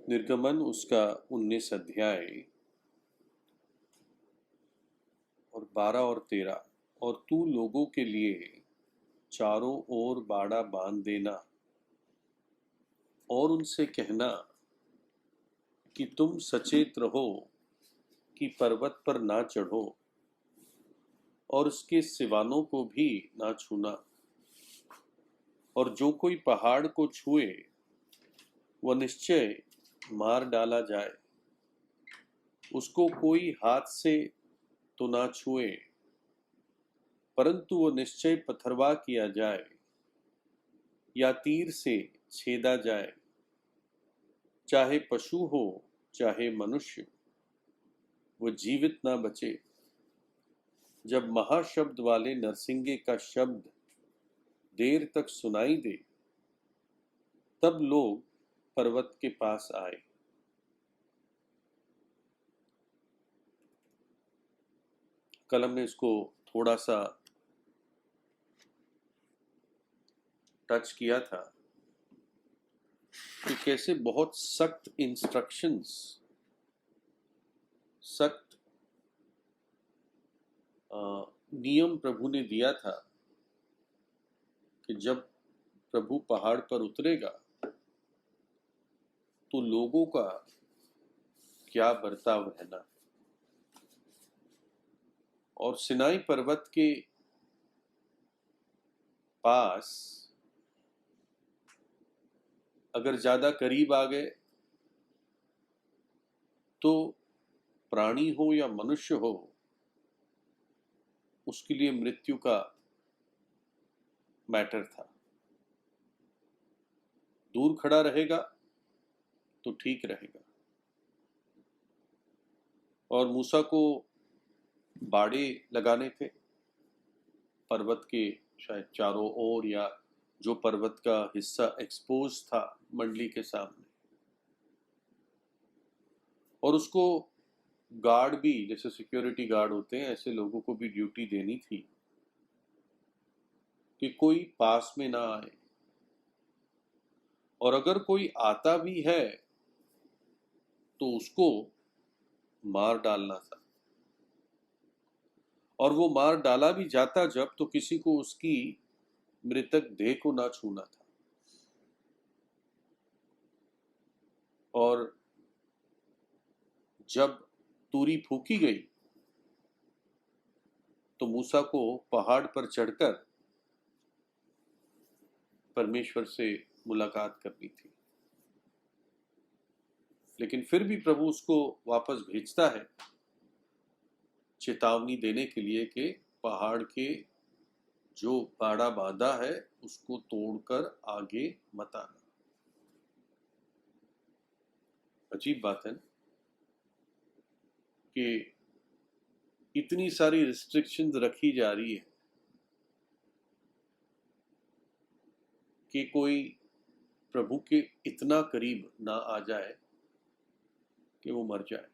निर्गमन उसका 19 अध्याय और 12 और 13। और तू लोगों के लिए चारों ओर बाड़ा बांध देना और उनसे कहना कि तुम सचेत रहो कि पर्वत पर ना चढ़ो और उसके सिवानों को भी ना छूना, और जो कोई पहाड़ को छुए वह निश्चय मार डाला जाए, उसको कोई हाथ से तो ना छुए, परंतु वह निश्चय पथरवा किया जाए या तीर से छेदा जाए, चाहे पशु हो चाहे मनुष्य, वह जीवित ना बचे। जब महाशब्द वाले नरसिंगे का शब्द देर तक सुनाई दे, तब लोग पर्वत के पास आए। कल हमने इसको थोड़ा सा टच किया था कि कैसे बहुत सख्त इंस्ट्रक्शंस, सख्त नियम प्रभु ने दिया था कि जब प्रभु पहाड़ पर उतरेगा तो लोगों का क्या बर्ताव रहना। और सिनाई पर्वत के पास अगर ज्यादा करीब आ गए तो प्राणी हो या मनुष्य हो, उसके लिए मृत्यु का मैटर था। दूर खड़ा रहेगा तो ठीक रहेगा। और मूसा को बाड़े लगाने थे पर्वत के शायद चारों ओर, या जो पर्वत का हिस्सा एक्सपोज था मंडली के सामने, और उसको गार्ड भी, जैसे सिक्योरिटी गार्ड होते हैं, ऐसे लोगों को भी ड्यूटी देनी थी कि कोई पास में ना आए, और अगर कोई आता भी है तो उसको मार डालना था। और वो मार डाला भी जाता जब, तो किसी को उसकी मृतक देह को ना छूना था। और जब तूरी फूकी गई तो मूसा को पहाड़ पर चढ़कर परमेश्वर से मुलाकात करनी थी, लेकिन फिर भी प्रभु उसको वापस भेजता है चेतावनी देने के लिए कि पहाड़ के जो बाड़ा बांधा है उसको तोड़कर आगे मत आना। अजीब बात है कि इतनी सारी रिस्ट्रिक्शंस रखी जा रही है कि कोई प्रभु के इतना करीब ना आ जाए कि वो मर जाए।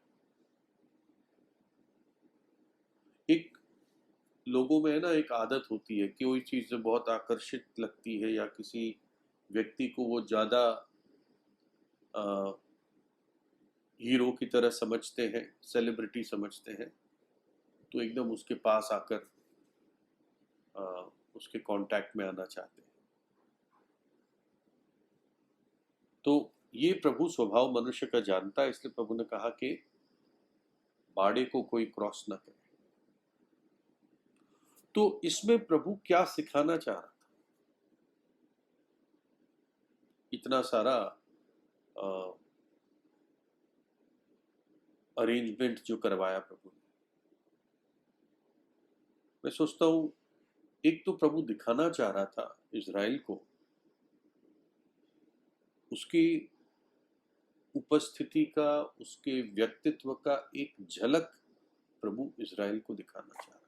एक लोगों में है ना, एक आदत होती है कि कोई चीज़ जो बहुत आकर्षित लगती है या किसी व्यक्ति को वो ज़्यादा हीरो की तरह समझते हैं, सेलिब्रिटी समझते हैं, तो एकदम उसके पास आकर उसके कांटेक्ट में आना चाहते हैं। तो ये प्रभु स्वभाव मनुष्य का जानता है, इसलिए प्रभु ने कहा कि बाड़े को कोई क्रॉस ना करे। तो इसमें प्रभु क्या सिखाना चाह रहा था? इतना सारा अरेंजमेंट जो करवाया प्रभु ने, मैं सोचता हूं एक तो प्रभु दिखाना चाह रहा था इज़राइल को उसकी उपस्थिति का, उसके व्यक्तित्व का एक झलक प्रभु इज़राइल को दिखाना चाह रहा था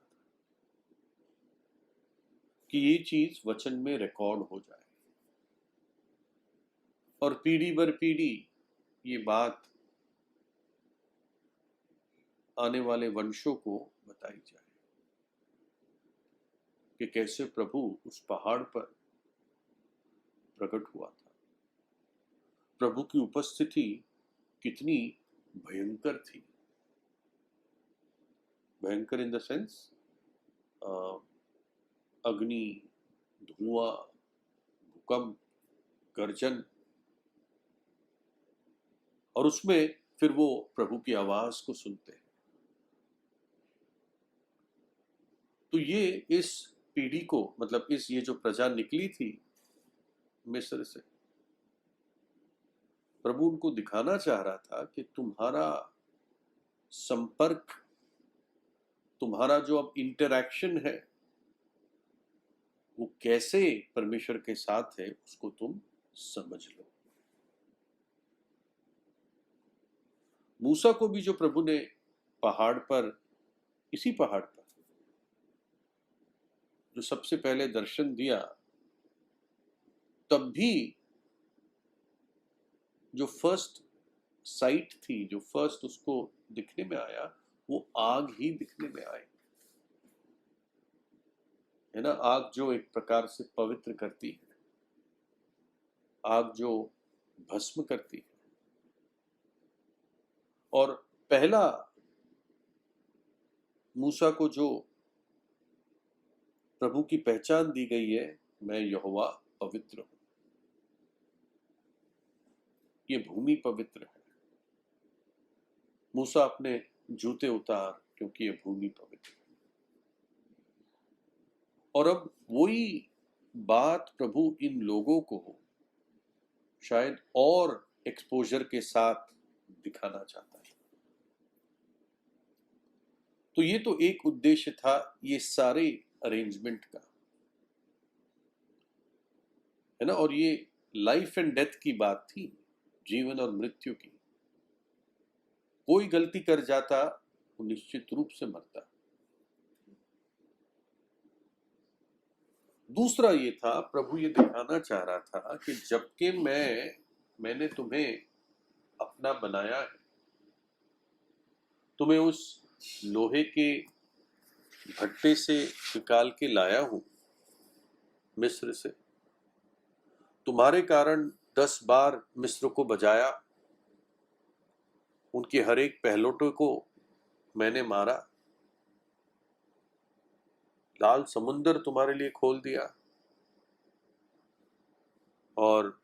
कि ये चीज वचन में रिकॉर्ड हो जाए और पीढ़ी दर पीढ़ी ये बात आने वाले वंशों को बताई जाए कि कैसे प्रभु उस पहाड़ पर प्रकट हुआ था। प्रभु की उपस्थिति कितनी भयंकर थी। भयंकर इन द सेंस अग्नि, धुआं, भूकंप, गर्जन, और उसमें फिर वो प्रभु की आवाज को सुनते हैं। तो ये इस पीढ़ी को, मतलब ये जो प्रजा निकली थी मिस्र से, प्रभु उनको दिखाना चाह रहा था कि तुम्हारा संपर्क, तुम्हारा जो अब इंटरैक्शन है वो कैसे परमेश्वर के साथ है, उसको तुम समझ लो। मूसा को भी जो प्रभु ने पहाड़ पर, इसी पहाड़ पर जो सबसे पहले दर्शन दिया, तब भी जो फर्स्ट साइट थी, जो फर्स्ट उसको दिखने में आया, वो आग ही दिखने में आई, है ना। आग जो एक प्रकार से पवित्र करती है, आग जो भस्म करती है। और पहला मूसा को जो प्रभु की पहचान दी गई है, मैं यहोवा पवित्र हूं, ये भूमि पवित्र है। मूसा अपने जूते उतार, क्योंकि ये भूमि पवित्र है। और अब वही बात प्रभु इन लोगों को शायद और एक्सपोजर के साथ दिखाना चाहता है। तो ये तो एक उद्देश्य था ये सारे अरेंजमेंट का, है ना। और ये लाइफ एंड डेथ की बात थी, जीवन और मृत्यु की। कोई गलती कर जाता वो निश्चित रूप से मरता। दूसरा ये था, प्रभु ये दिखाना चाह रहा था कि जबकि मैंने तुम्हें अपना बनाया है, तुम्हें उस लोहे के भट्टे से निकाल के लाया हूं मिस्र से, तुम्हारे कारण 10 बार मिस्र को बजाया, उनके हर एक पहलौठे को मैंने मारा, लाल समुंदर तुम्हारे लिए खोल दिया, और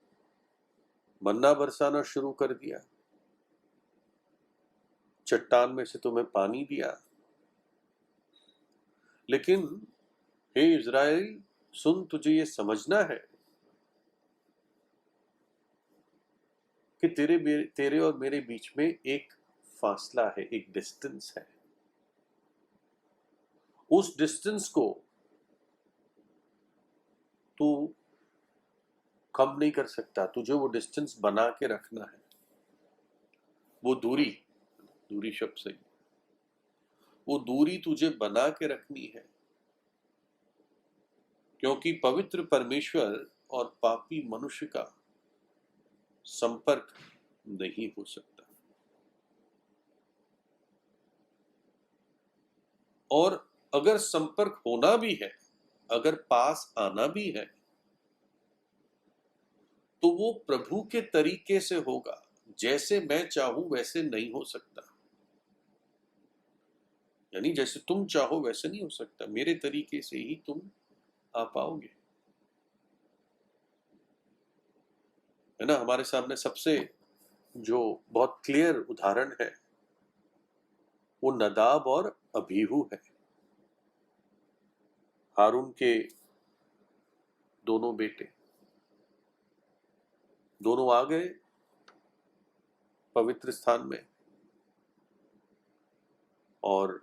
मन्ना बरसाना शुरू कर दिया, चट्टान में से तुम्हें पानी दिया। लेकिन हे इज़राइल सुन, तुझे ये समझना है कि तेरे और मेरे बीच में एक फासला है, एक डिस्टेंस है। उस डिस्टेंस को तू कम नहीं कर सकता, तुझे वो डिस्टेंस बना के रखना है। वो दूरी शब्द सही, वो दूरी तुझे बना के रखनी है, क्योंकि पवित्र परमेश्वर और पापी मनुष्य का संपर्क नहीं हो सकता। और अगर संपर्क होना भी है, अगर पास आना भी है, तो वो प्रभु के तरीके से होगा। जैसे मैं चाहूं वैसे नहीं हो सकता, यानी जैसे तुम चाहो वैसे नहीं हो सकता, मेरे तरीके से ही तुम आ पाओगे, है ना। हमारे सामने सबसे जो बहुत क्लियर उदाहरण है वो नदाब और अबीहू है, हारून के दोनों बेटे। दोनों आ गए पवित्र स्थान में, और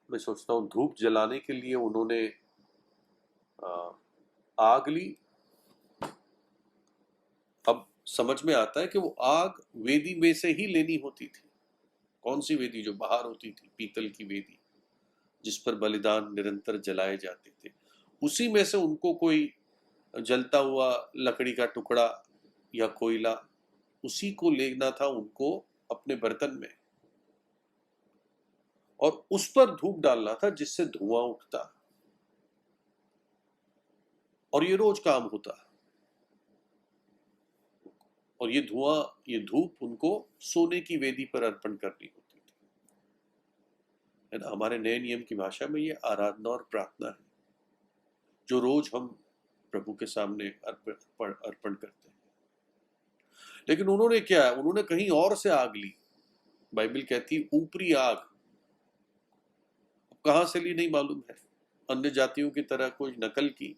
मैं सोचता हूँ धूप जलाने के लिए उन्होंने आग ली। अब समझ में आता है कि वो आग वेदी में से ही लेनी होती थी। कौन सी वेदी? जो बाहर होती थी, पीतल की वेदी जिस पर बलिदान निरंतर जलाए जाते थे, उसी में से उनको कोई जलता हुआ लकड़ी का टुकड़ा या कोयला, उसी को लेना था उनको अपने बर्तन में, और उस पर धूप डालना था जिससे धुआं उठता, और ये रोज काम होता। और ये धुआं, ये धूप उनको सोने की वेदी पर अर्पण करनी होती थी, है ना। हमारे नए नियम की भाषा में ये आराधना और प्रार्थना है जो रोज हम प्रभु के सामने अर्पण करते हैं। लेकिन उन्होंने क्या, उन्होंने कहीं और से आग ली। बाइबल कहती ऊपरी आग, कहां से ली नहीं मालूम है, अन्य जातियों की तरह कोई नकल की।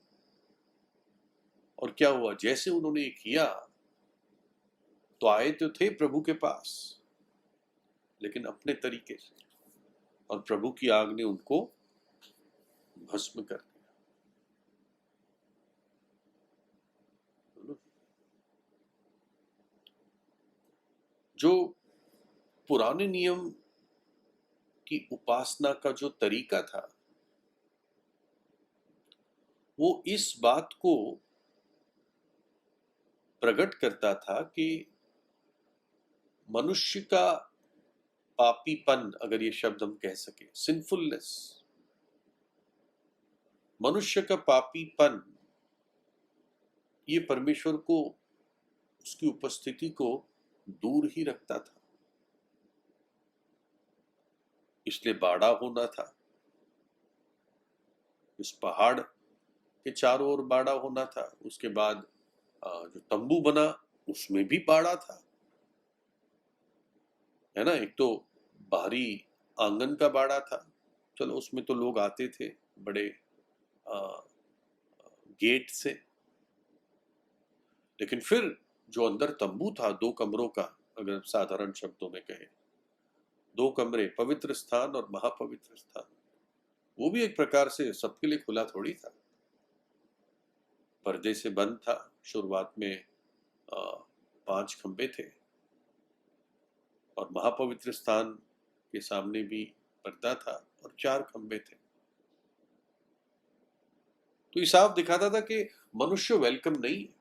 और क्या हुआ, जैसे उन्होंने ये किया तो आए तो थे प्रभु के पास, लेकिन अपने तरीके से, और प्रभु की आग ने उनको भस्म कर दिया। जो पुराने नियम की उपासना का जो तरीका था वो इस बात को प्रकट करता था कि मनुष्य का पापीपन, अगर ये शब्द हम कह सके, सिंफुलनेस, मनुष्य का पापीपन, ये परमेश्वर को, उसकी उपस्थिति को दूर ही रखता था। इसलिए बाड़ा होना था, इस पहाड़ के चारों ओर बाड़ा होना था। उसके बाद जो तंबू बना उसमें भी बाड़ा था, है ना। एक तो बाहरी आंगन का बाड़ा था, चलो उसमें तो लोग आते थे बड़े गेट से, लेकिन फिर जो अंदर तंबू था 2 कमरों का, अगर साधारण शब्दों में कहें, 2 कमरे, पवित्र स्थान और महापवित्र स्थान, वो भी एक प्रकार से सबके लिए खुला थोड़ी था, पर्दे से बंद था। शुरुआत में 5 खंबे थे, और महापवित्र स्थान के सामने भी पर्दा था और 4 खंबे थे। तो ये साफ दिखाता था कि मनुष्य वेलकम नहीं है,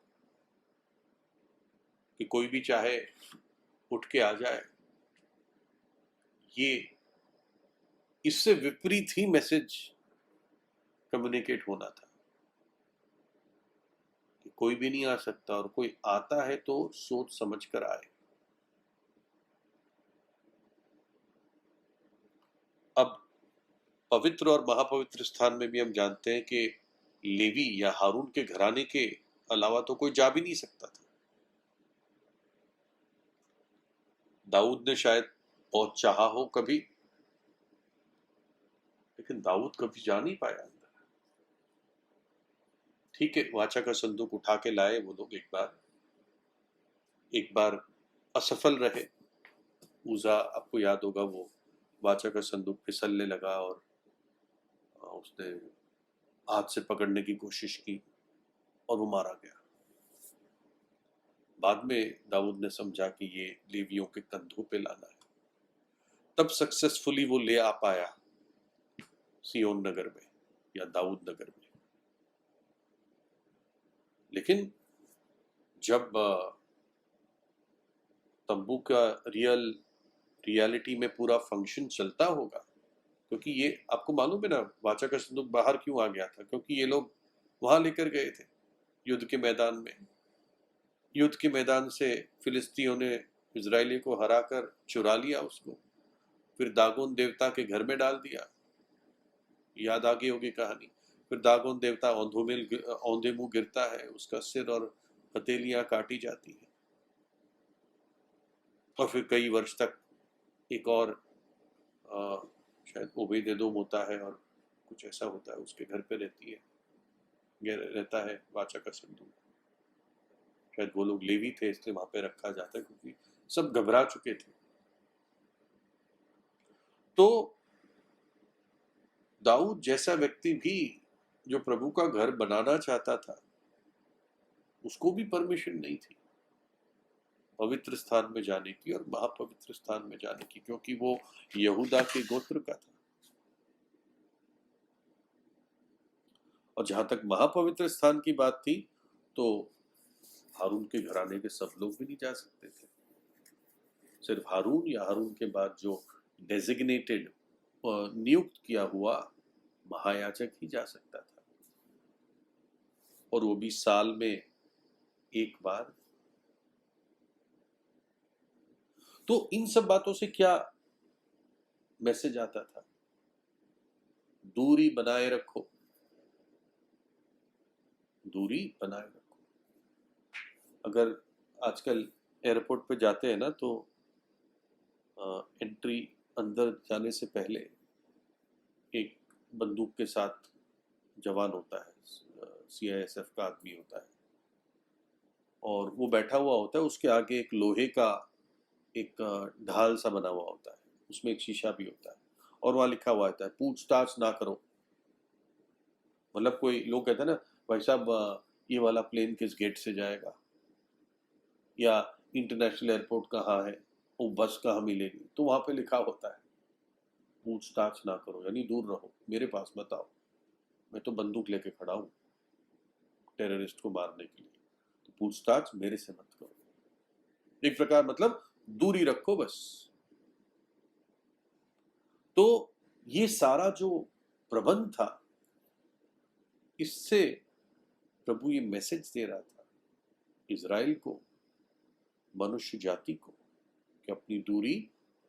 कि कोई भी चाहे उठ के आ जाए। ये इससे विपरीत ही मैसेज कम्युनिकेट होना था कि कोई भी नहीं आ सकता, और कोई आता है तो सोच समझ कर आए। अब पवित्र और महापवित्र स्थान में भी हम जानते हैं कि लेवी या हारून के घराने के अलावा तो कोई जा भी नहीं सकता था। दाऊद ने शायद बहुत चाहा हो कभी, लेकिन दाऊद कभी जा नहीं पाया अंदर। ठीक है, वाचा का संदूक उठा के लाए वो लोग, एक बार असफल रहे। उजा, आपको याद होगा, वो वाचा का संदूक फिसलने लगा और उसने हाथ से पकड़ने की कोशिश की और वो मारा गया। बाद में दाऊद ने समझा कि ये लेवियों के कंधों पे लाना है, तब सक्सेसफुली वो ले आ पाया सियोन नगर में या दाऊद नगर में। लेकिन जब तंबू का रियलिटी में पूरा फंक्शन चलता होगा, क्योंकि ये आपको मालूम है ना वाचा का संदूक बाहर क्यों आ गया था, क्योंकि ये लोग वहां लेकर गए थे युद्ध के मैदान में। युद्ध के मैदान से फिलिस्तीनियों ने इजरायली को हराकर चुरा लिया उसको, फिर दागोन देवता के घर में डाल दिया, याद आ गई होगी कहानी। फिर दागोन देवता औंधे मुंह गिरता है, उसका सिर और हथेलियां काटी जाती है, और फिर कई वर्ष तक एक और शायद ओबेदेदोम होता है और कुछ ऐसा होता है, उसके घर पे रहता है वाचा का संदूक। शायद वो लोग लेवी थे इसलिए वहां पे रखा जाता है, क्योंकि सब घबरा चुके थे। तो दाऊद जैसा व्यक्ति भी जो प्रभु का घर बनाना चाहता था, उसको भी परमिशन नहीं थी पवित्र स्थान में जाने की और महापवित्र स्थान में जाने की, क्योंकि वो यहूदा के गोत्र का था। और जहां तक महापवित्र स्थान की बात थी, तो हारून के घराने के सब लोग भी नहीं जा सकते थे। सिर्फ हारून या हारून के बाद जो डेजिग्नेटेड, नियुक्त किया हुआ महायाजक ही जा सकता था, और वो भी साल में एक बार तो इन सब बातों से क्या मैसेज आता था? दूरी बनाए रखो, दूरी बनाए रखो। अगर आजकल एयरपोर्ट पे जाते हैं ना, तो एंट्री अंदर जाने से पहले एक बंदूक के साथ जवान होता है, CISF का आदमी होता है, और वो बैठा हुआ होता है। उसके आगे एक लोहे का एक ढाल सा बना हुआ होता है, उसमें एक शीशा भी होता है, और वहाँ लिखा हुआ होता है पूछताछ ना करो। मतलब कोई लोग कहते हैं ना, भाई साहब ये वाला प्लेन किस गेट से जाएगा, या इंटरनेशनल एयरपोर्ट कहाँ है, वो बस कहाँ मिलेगी, तो वहाँ पे लिखा होता है पूछताछ ना करो, यानी दूर रहो, मेरे पास मत आओ, मैं तो बंदूक लेके खड़ा हूँ टेररिस्ट को मारने के लिए, तो पूछताछ मेरे से मत करो। एक प्रकार मतलब दूरी रखो बस। तो ये सारा जो प्रबंध था, इससे प्रभु ये मैसेज दे रहा था इज़राइल को, मनुष्य जाति को, कि अपनी दूरी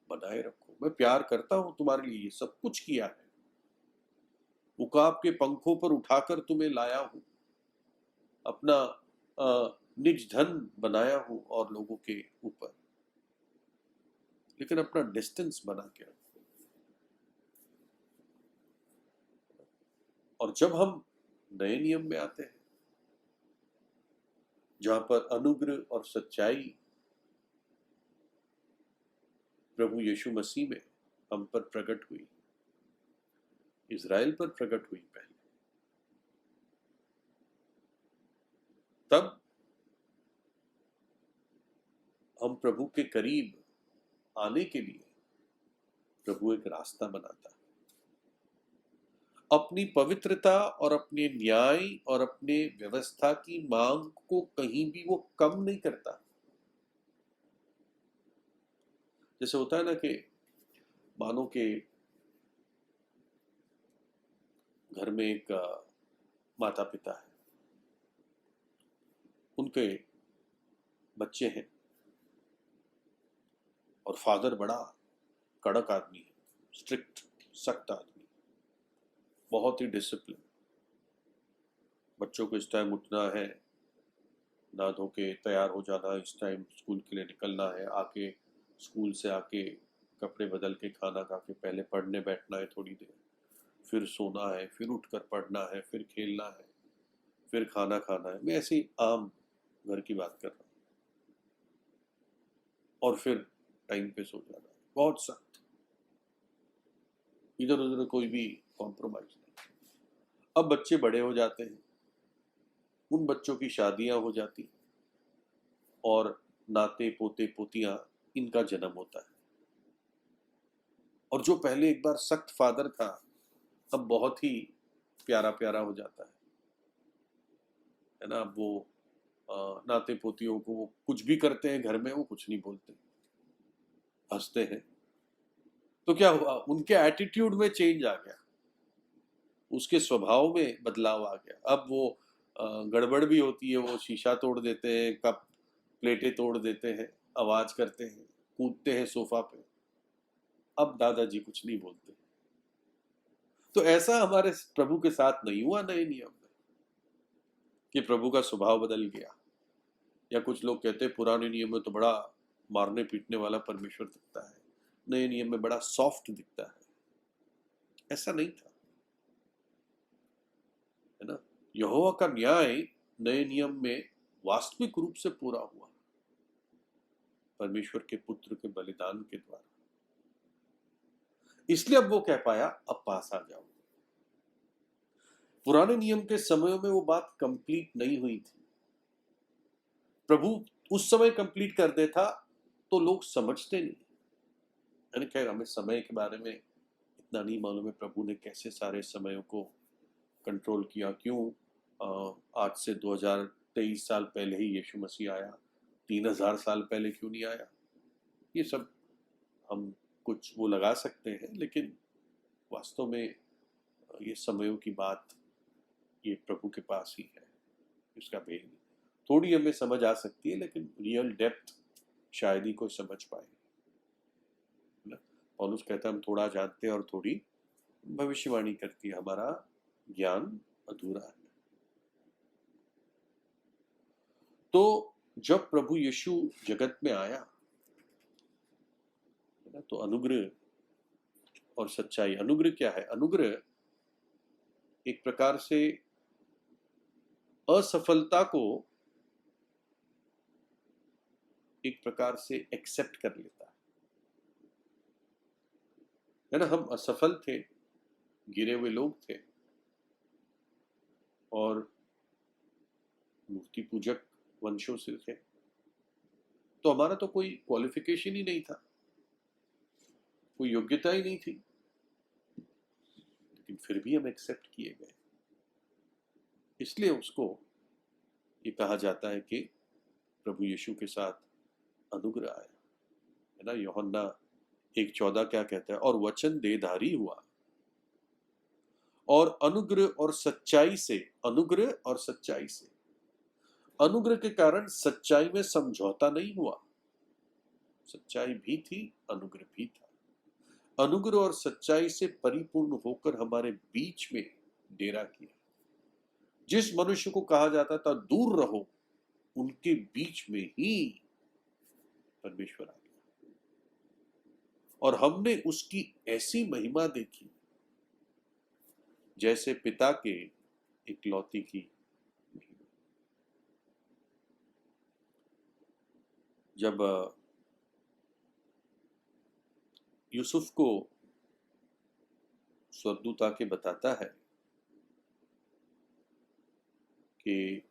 बनाए रखो। मैं प्यार करता हूं तुम्हारे लिए, ये सब कुछ किया है, उकाब के पंखों पर उठाकर तुम्हें लाया हूं, अपना निज धन बनाया हूं और लोगों के ऊपर, लेकिन अपना डिस्टेंस बना के रखो। और जब हम नए नियम में आते हैं, जहां पर अनुग्रह और सच्चाई प्रभु यीशु मसीह में हम पर प्रकट हुई, इज़राइल पर प्रकट हुई पहले, तब हम प्रभु के करीब आने के लिए प्रभु एक रास्ता बनाता है। अपनी पवित्रता और अपने न्याय और अपने व्यवस्था की मांग को कहीं भी वो कम नहीं करता। जैसे होता है ना कि मानो के घर में एक माता पिता है, उनके बच्चे हैं, और फादर बड़ा कड़क आदमी है, स्ट्रिक्ट, सख्त आदमी, बहुत ही डिसिप्लिन। बच्चों को इस टाइम उठना है, नहा धो के तैयार हो जाना, इस टाइम स्कूल के लिए निकलना है, आके स्कूल से आके कपड़े बदल के खाना खा के पहले पढ़ने बैठना है थोड़ी देर, फिर सोना है, फिर उठकर पढ़ना है, फिर खेलना है, फिर खाना खाना है। मैं ऐसी आम घर की बात कर रहा हूँ, और फिर टाइम पे सो जाना है, बहुत सख्त, इधर उधर कोई भी कॉम्प्रोमाइज नहीं। अब बच्चे बड़े हो जाते हैं, उन बच्चों की शादियां हो जाती, और नाते पोते पोतियां, इनका जन्म होता है, और जो पहले एक बार सख्त फादर था, अब बहुत ही प्यारा प्यारा हो जाता है ना। वो नाते पोतियों को वो कुछ भी करते हैं घर में, वो कुछ नहीं बोलते, हंसते हैं। तो क्या हुआ, उनके एटीट्यूड में चेंज आ गया, उसके स्वभाव में बदलाव आ गया। अब वो गड़बड़ भी होती है, वो शीशा तोड़ देते हैं, कप प्लेटें तोड़ देते हैं, आवाज करते हैं, कूदते हैं सोफा पे। अब दादाजी कुछ नहीं बोलते। तो ऐसा हमारे प्रभु के साथ नहीं हुआ नए नियम में, कि प्रभु का स्वभाव बदल गया। या कुछ लोग कहते हैं पुराने नियम में तो बड़ा मारने पीटने वाला परमेश्वर दिखता है, नए नियम में बड़ा सॉफ्ट दिखता है। ऐसा नहीं था, है ना। यहोवा का न्याय नए नियम में वास्तविक रूप से पूरा हुआ परमेश्वर के पुत्र के बलिदान के द्वारा। इसलिए अब वो कह पाया, अब पास आ जाओ। पुराने नियम के समय में वो बात कंप्लीट नहीं हुई थी। प्रभु उस समय कंप्लीट कर देता तो लोग समझते नहीं। यानी खैर, हमें समय के बारे में इतना नहीं मालूम है प्रभु ने कैसे सारे समयों को कंट्रोल किया, क्यों आज से 2023 साल पहले ही यीशु मसीह आया, 3000 साल पहले क्यों नहीं आया। ये सब हम कुछ वो लगा सकते हैं, लेकिन वास्तव में ये समयों की बात ये प्रभु के पास ही है, इसका भेद थोड़ी हमें समझ आ सकती है, लेकिन रियल डेप्थ शायद ही कोई समझ पाए। पौलुस कहता है हम थोड़ा जानते हैं और थोड़ी भविष्यवाणी करती है, हमारा ज्ञान अधूरा है। तो जब प्रभु यीशु जगत में आया है ना, तो अनुग्रह और सच्चाई, अनुग्रह क्या है? अनुग्रह एक प्रकार से असफलता को एक प्रकार से एक्सेप्ट कर लेता है ना। हम असफल थे, गिरे हुए लोग थे और मूर्ति पूजक वंशों से थे, तो हमारा तो कोई क्वालिफिकेशन ही नहीं था, कोई योग्यता ही नहीं थी, लेकिन फिर भी हम एक्सेप्ट किए गए। इसलिए उसको ये कहा जाता है कि प्रभु यीशु के साथ अनुग्रह आया, है ना। यूहन्ना 1:14 क्या कहता है? और वचन देहधारी हुआ और अनुग्रह और सच्चाई से, अनुग्रह और सच्चाई से, अनुग्रह के कारण सच्चाई में समझौता नहीं हुआ। सच्चाई भी थी, अनुग्रह भी था। अनुग्रह और सच्चाई से परिपूर्ण होकर हमारे बीच में डेरा किया। जिस मनुष्य को कहा जाता था दूर रहो, उनके बीच में ही परमेश्वर आ गया और हमने उसकी ऐसी महिमा देखी जैसे पिता के इकलौती की महिमा। जब यूसुफ को स्वर्गदूत आके बताता है कि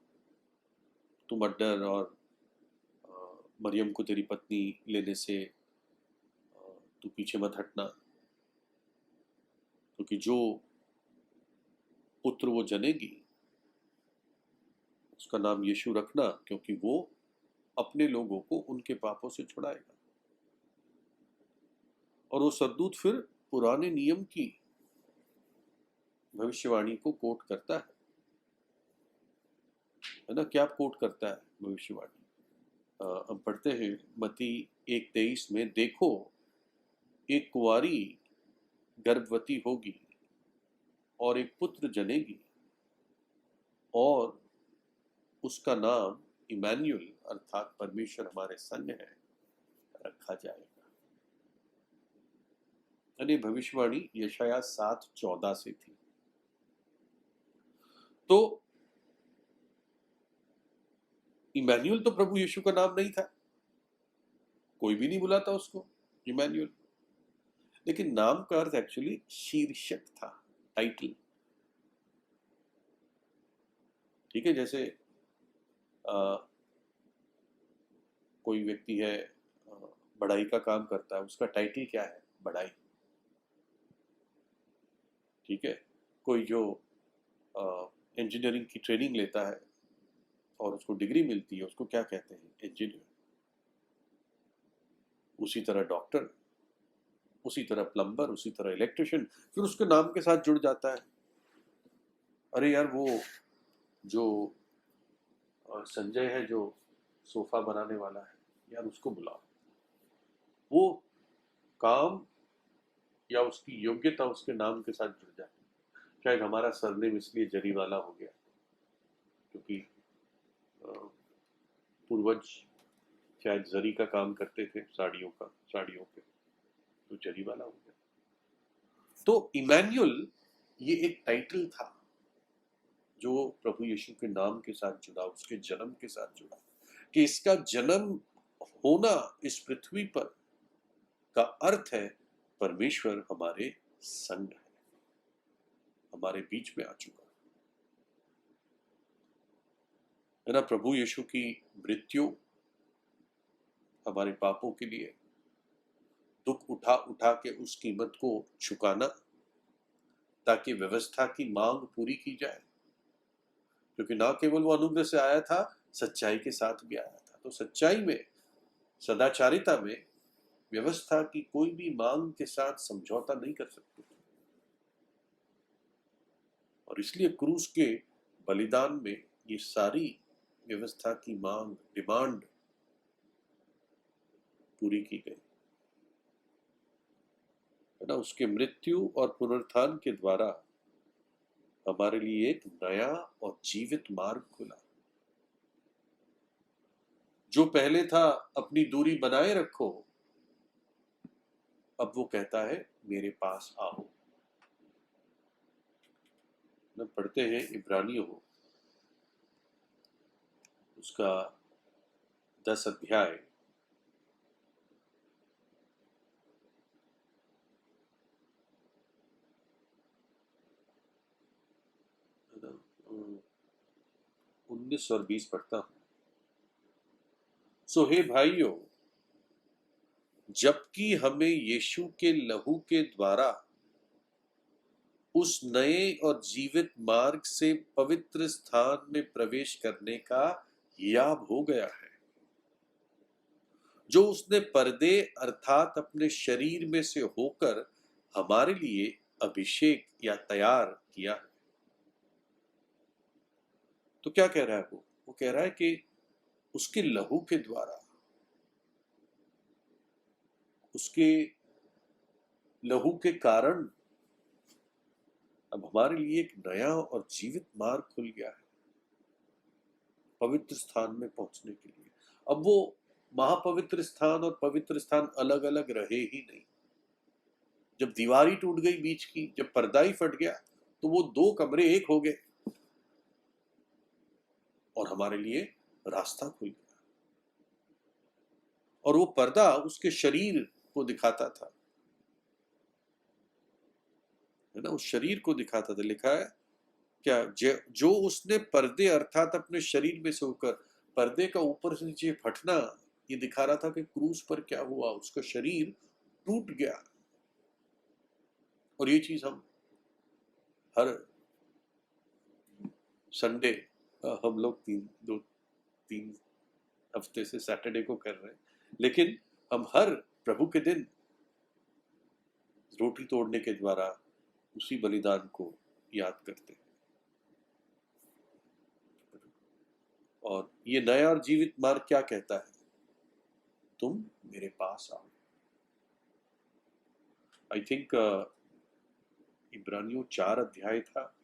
तुम अड्डर और मरियम को तेरी पत्नी लेने से तू पीछे मत हटना, क्योंकि जो पुत्र वो जनेगी उसका नाम यीशु रखना, क्योंकि वो अपने लोगों को उनके पापों से छुड़ाएगा। और वो स्वर्गदूत फिर पुराने नियम की भविष्यवाणी को कोट करता है ना। क्या कोट करता है भविष्यवाणी? हम पढ़ते हैं मत्ती 1:23 में, देखो एक कुंवारी गर्भवती होगी और एक पुत्र जनेगी और उसका नाम इमैनुअल अर्थात परमेश्वर हमारे संग है रखा जाएगा। यानी भविष्यवाणी यशाया 7:14 से थी। तो इमैनुअल तो प्रभु यीशु का नाम नहीं था, कोई भी नहीं बुलाता उसको इमैनुअल, लेकिन नाम का अर्थ एक्चुअली शीर्षक था, टाइटल। ठीक है, जैसे कोई व्यक्ति है बढ़ाई का काम करता है, उसका टाइटल क्या है? बढ़ाई। ठीक है, कोई जो इंजीनियरिंग की ट्रेनिंग लेता है और उसको डिग्री मिलती है, उसको क्या कहते हैं? इंजीनियर। उसी तरह डॉक्टर, उसी तरह प्लम्बर, उसी तरह इलेक्ट्रिशियन, फिर उसके नाम के साथ जुड़ जाता है। अरे यार, वो जो संजय है जो सोफा बनाने वाला है, यार उसको बुलाओ। वो काम या उसकी योग्यता उसके नाम के साथ जुड़ जाती है। शायद हमारा सरनेम इसलिए जरीवाला हो गया क्योंकि पूर्वज शायद जरी का काम करते थे, साड़ियों पे, तो जरीवाला हो गया। तो इमैनुअल ये एक टाइटल था जो प्रभु यीशु के नाम के साथ जुड़ा, उसके जन्म के साथ जुड़ा, कि इसका जन्म होना इस पृथ्वी पर का अर्थ है परमेश्वर हमारे संग है, हमारे बीच में आ चुका है ना। प्रभु यीशु की मृत्यु हमारे पापों के लिए, दुख उठा उठा के उस कीमत को चुकाना ताकि व्यवस्था की मांग पूरी की जाए, क्योंकि ना केवल वो अनुग्रह से आया था, सच्चाई के साथ भी आया था। तो सच्चाई में, सदाचारिता में व्यवस्था की कोई भी मांग के साथ समझौता नहीं कर सकती, और इसलिए क्रूस के बलिदान में ये सारी व्यवस्था की मांग, डिमांड पूरी की गई। है ना, उसके मृत्यु और पुनरुत्थान के द्वारा हमारे लिए एक नया और जीवित मार्ग खुला। जो पहले था अपनी दूरी बनाए रखो, अब वो कहता है मेरे पास आओ। ना पढ़ते हैं इब्रानियों उसका 10 अध्याय है ना, 19 और 20 पढ़ता हूं। सो हे भाइयों, जबकि हमें यीशु के लहू के द्वारा उस नए और जीवित मार्ग से पवित्र स्थान में प्रवेश करने का याब हो गया है, जो उसने पर्दे अर्थात अपने शरीर में से होकर हमारे लिए अभिषेक या तैयार किया है। तो क्या कह रहा है वो कह रहा है कि उसके लहू के द्वारा, उसके लहू के कारण अब हमारे लिए एक नया और जीवित मार्ग खुल गया है पवित्र स्थान में पहुंचने के लिए। अब वो महापवित्र स्थान और पवित्र स्थान अलग अलग रहे ही नहीं। जब दीवारी टूट गई बीच की, जब पर्दा ही फट गया, तो वो दो कमरे एक हो गए और हमारे लिए रास्ता खुल गया। और वो पर्दा उसके शरीर को दिखाता था, है ना, उस शरीर को दिखाता था। लिखा है क्या, जो उसने पर्दे अर्थात अपने शरीर में से होकर, पर्दे का ऊपर से नीचे फटना ये दिखा रहा था कि क्रूस पर क्या हुआ, उसका शरीर टूट गया। और ये चीज हम हर संडे, हम लोग 3 हफ्ते से सैटरडे को कर रहे हैं, लेकिन हम हर प्रभु के दिन रोटी तोड़ने के द्वारा उसी बलिदान को याद करते हैं। और ये नया और जीवित मार्ग क्या कहता है? तुम मेरे पास आओ। आई थिंक इब्रानियों 4 अध्याय था,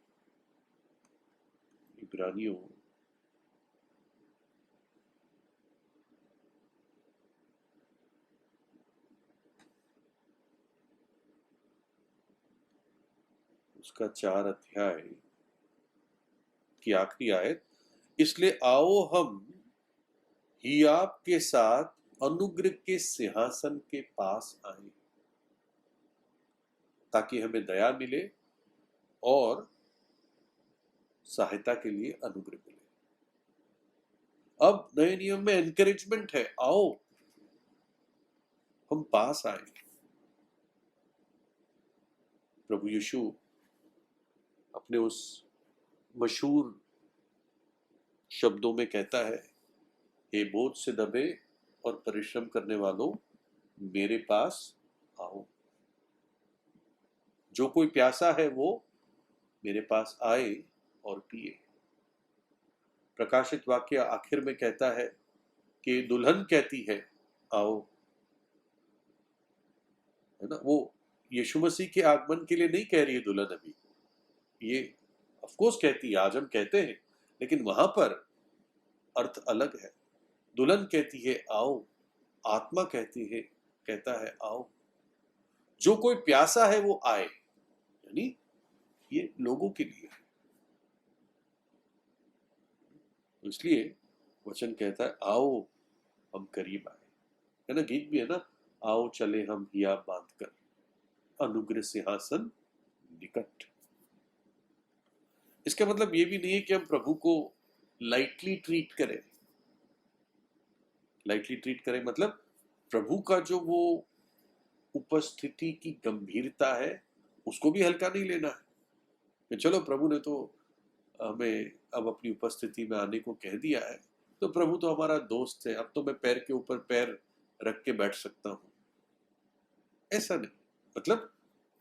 इब्रानियों उसका 4 अध्याय की आखिरी आयत, इसलिए आओ हम हियाब के साथ अनुग्रह के सिंहासन के पास आए, ताकि हमें दया मिले और सहायता के लिए अनुग्रह मिले। अब नए नियम में एनकरेजमेंट है, आओ हम पास आए। प्रभु यीशु अपने उस मशहूर शब्दों में कहता है, हे बोझ से दबे और परिश्रम करने वालों, मेरे पास आओ। जो कोई प्यासा है वो मेरे पास आए और पिए। प्रकाशित वाक्य आखिर में कहता है कि दुल्हन कहती है आओ, है ना। वो यीशु मसीह के आगमन के लिए नहीं कह रही है दुल्हन अभी, ये ऑफ कोर्स कहती है, आज हम कहते हैं, लेकिन वहां पर अर्थ अलग है। दुल्हन कहती है आओ, आत्मा कहती है, कहता है आओ। जो कोई प्यासा है वो आए, यानी ये लोगों के लिए है। इसलिए वचन कहता है आओ हम करीब आए, है ना। गीत भी है ना, आओ चले हम हिया बांध कर, अनुग्रह सिंहासन निकट। इसका मतलब ये भी नहीं है कि हम प्रभु को लाइटली ट्रीट करें। लाइटली ट्रीट करें मतलब प्रभु का जो वो उपस्थिति की गंभीरता है उसको भी हल्का नहीं लेना है कि चलो प्रभु ने तो हमें अब अपनी उपस्थिति में आने को कह दिया है, तो प्रभु तो हमारा दोस्त है, अब तो मैं पैर के ऊपर पैर रख के बैठ सकता हूं। ऐसा नहीं, मतलब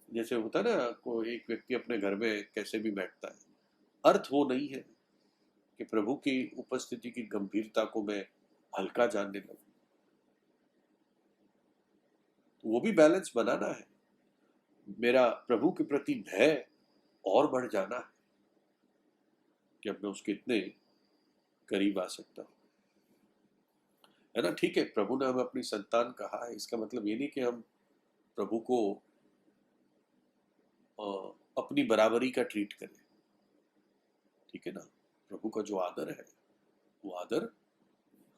जैसे होता है ना, कोई एक व्यक्ति अपने घर में कैसे भी बैठता है, अर्थ वो नहीं है कि प्रभु की उपस्थिति की गंभीरता को मैं हल्का जानने लगूं। तो वो भी बैलेंस बनाना है। मेरा प्रभु के प्रति भय और बढ़ जाना है कि अब मैं उसके इतने करीब आ सकता हूँ, है ना। ठीक है, प्रभु ने हमें अपनी संतान कहा है, इसका मतलब ये नहीं कि हम प्रभु को अपनी बराबरी का ट्रीट करें, ठीक है ना। प्रभु का जो आदर है वो आदर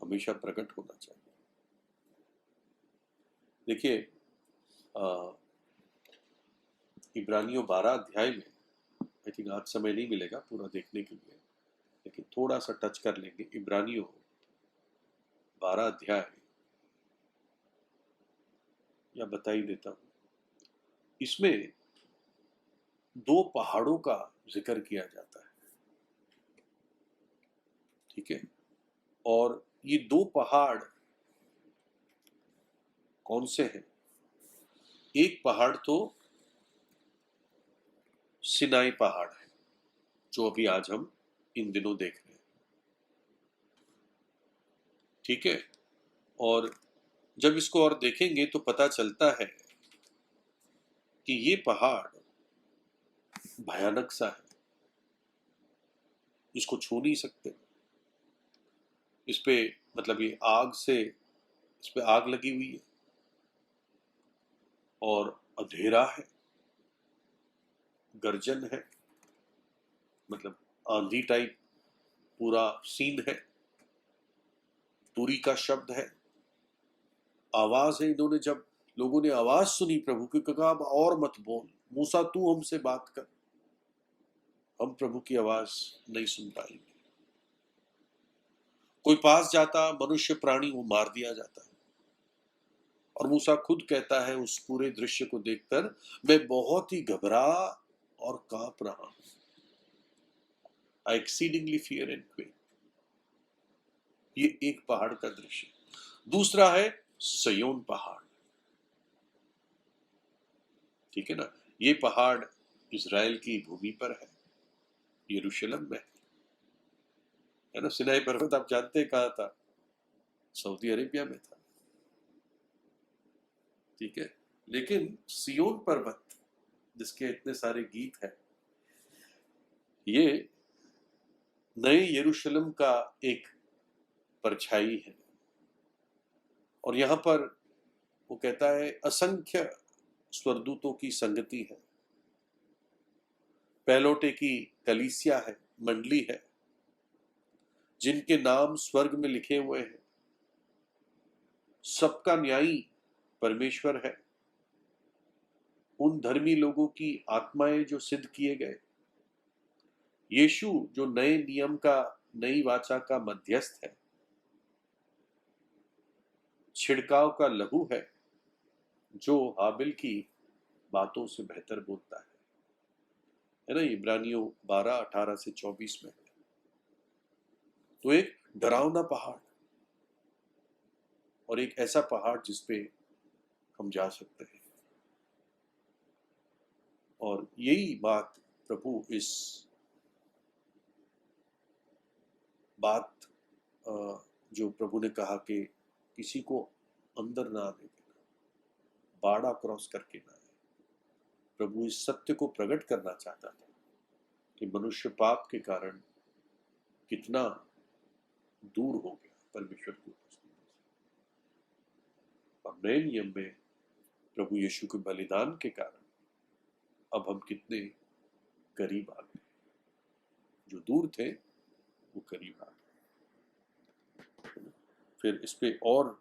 हमेशा प्रकट होना चाहिए। देखिए, इब्रानियों 12 अध्याय में, आई थिंक आज समय नहीं मिलेगा पूरा देखने के लिए, लेकिन थोड़ा सा टच कर लेंगे। इब्रानियों 12 अध्याय, या बता ही देता हूं। इसमें 2 पहाड़ों का जिक्र किया जाता है, ठीक है। और ये 2 पहाड़ कौन से हैं? एक पहाड़ तो सिनाई पहाड़ है, जो अभी आज हम इन दिनों देख रहे हैं, ठीक है। और जब इसको और देखेंगे तो पता चलता है कि ये पहाड़ भयानक सा है, इसको छू नहीं सकते। इस पे मतलब ये आग से, इस पे आग लगी हुई है और अंधेरा है, गर्जन है, मतलब आंधी टाइप पूरा सीन है, तुरी का शब्द है, आवाज है। इन्होंने जब लोगों ने आवाज सुनी प्रभु की, कहा अब और मत बोल, मूसा तू हमसे बात कर, हम प्रभु की आवाज नहीं सुन पाएंगे। कोई पास जाता मनुष्य प्राणी, वो मार दिया जाता है। और मूसा खुद कहता है उस पूरे दृश्य को देखकर, मैं बहुत ही घबरा और कांप रहा हूं। आई एक्सीडिंगली फियर एंड क्वेक। ये एक पहाड़ का दृश्य। दूसरा है सयोन पहाड़, ठीक है ना। ये पहाड़ इज़राइल की भूमि पर है, यरूशलेम में है ना। सिनाई पर्वत आप जानते हैं कहाँ था? सऊदी अरेबिया में था, ठीक है। लेकिन सियोन पर्वत, जिसके इतने सारे गीत हैं, ये नए यरूशलेम का एक परछाई है। और यहां पर वो कहता है असंख्य स्वर्गदूतों की संगति है, पहलौठे की कलीसिया है, मंडली है, जिनके नाम स्वर्ग में लिखे हुए हैं। सबका न्यायी परमेश्वर है। उन धर्मी लोगों की आत्माएं जो सिद्ध किए गए, यीशु जो नए नियम का, नई वाचा का मध्यस्थ है, छिड़काव का लहू है, जो हाबिल की बातों से बेहतर बोलता है ना। इब्रानियों 12:18 से 24 में। तो एक डरावना पहाड़ और एक ऐसा पहाड़ जिसपे हम जा सकते हैं। और यही बात प्रभु इस बात जो प्रभु ने कहा कि किसी को अंदर ना आने देना, बाड़ा क्रॉस करके ना आए। प्रभु इस सत्य को प्रकट करना चाहता था कि मनुष्य पाप के कारण कितना दूर हो गया परमेश्वर की उपस्थिति से। और नए नियम में प्रभु यीशु के बलिदान के कारण अब हम कितने करीब आ गए, जो दूर थे वो करीब आ गए। फिर इस पे और